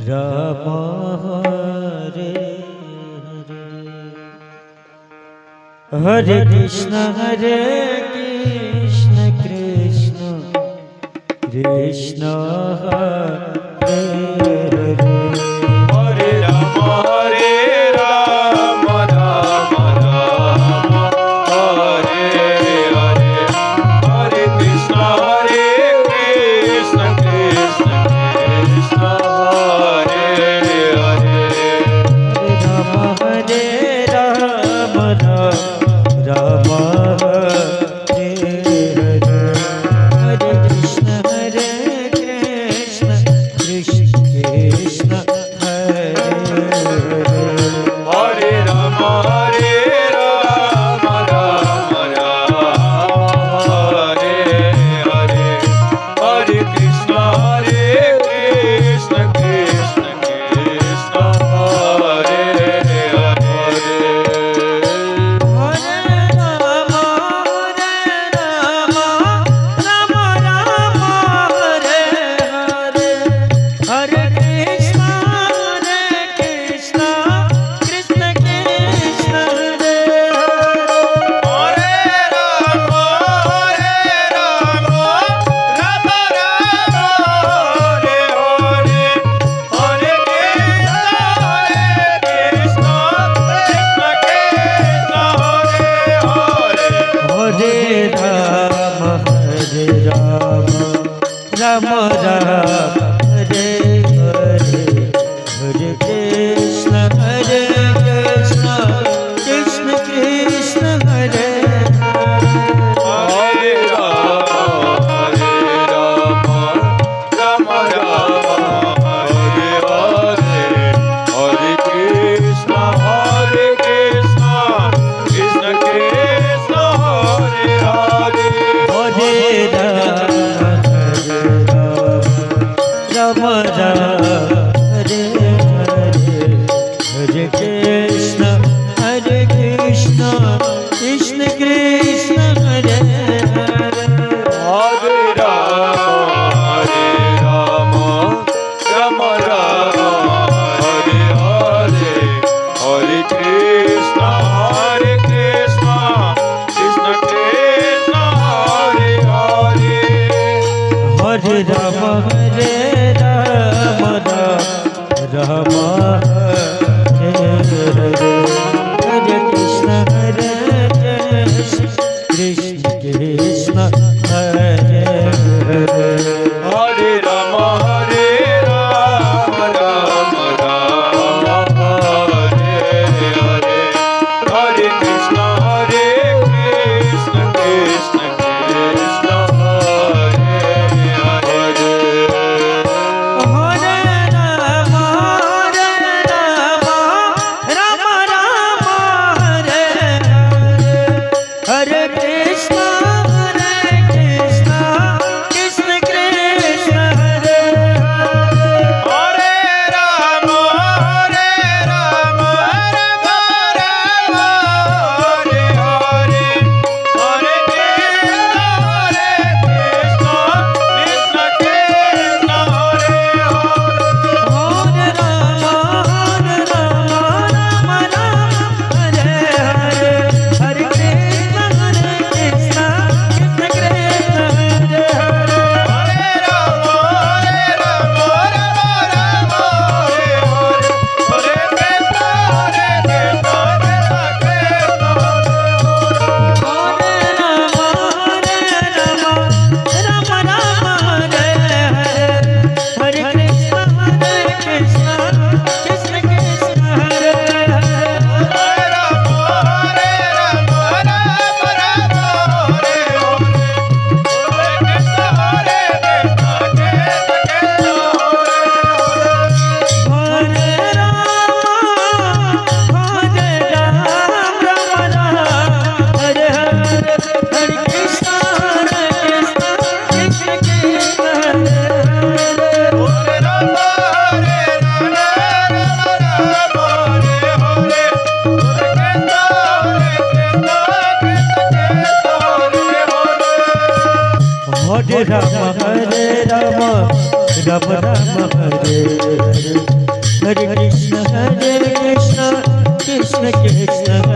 Ram Hare Hare Hare Krishna Krishna Krishna Hare Hare Hare Ram Ram Ram Hare Hare Hare Krishna Krishna Krishna Hare Hare Ram Hare Ram Ram Hare Hare Hare Krishna Krishna Krishna Hare Hare Hare Ram Ram Ram Hare Hare Hare Krishna Krishna Krishna Hare Hare Ram Ram Hare Hare Hare Krishna Krishna Krishna Hare Hare Ram Ram Ram Hare Hare Hare Krishna Krishna Krishna Hare Hare Hare Ram Ram Hare Hare Hare Krishna Krishna Krishna Hare Hare Hare Ram Ram Hare Hare Hare Krishna Krishna Krishna Hare Hare Hare Ram Ram Hare Hare Hare Krishna Krishna Krishna Hare Hare Hare Ram Ram Ram Hare Hare Hare Krishna Krishna Krishna Hare Hare Hare Ram Ram Hare Hare Hare Krishna Krishna Krishna Hare Hare Hare Ram Hare Hare Hare Krishna Krishna Hare Hare Ram Ram Ram Hare Hare, Hare Krishna Krishna Krishna Krishna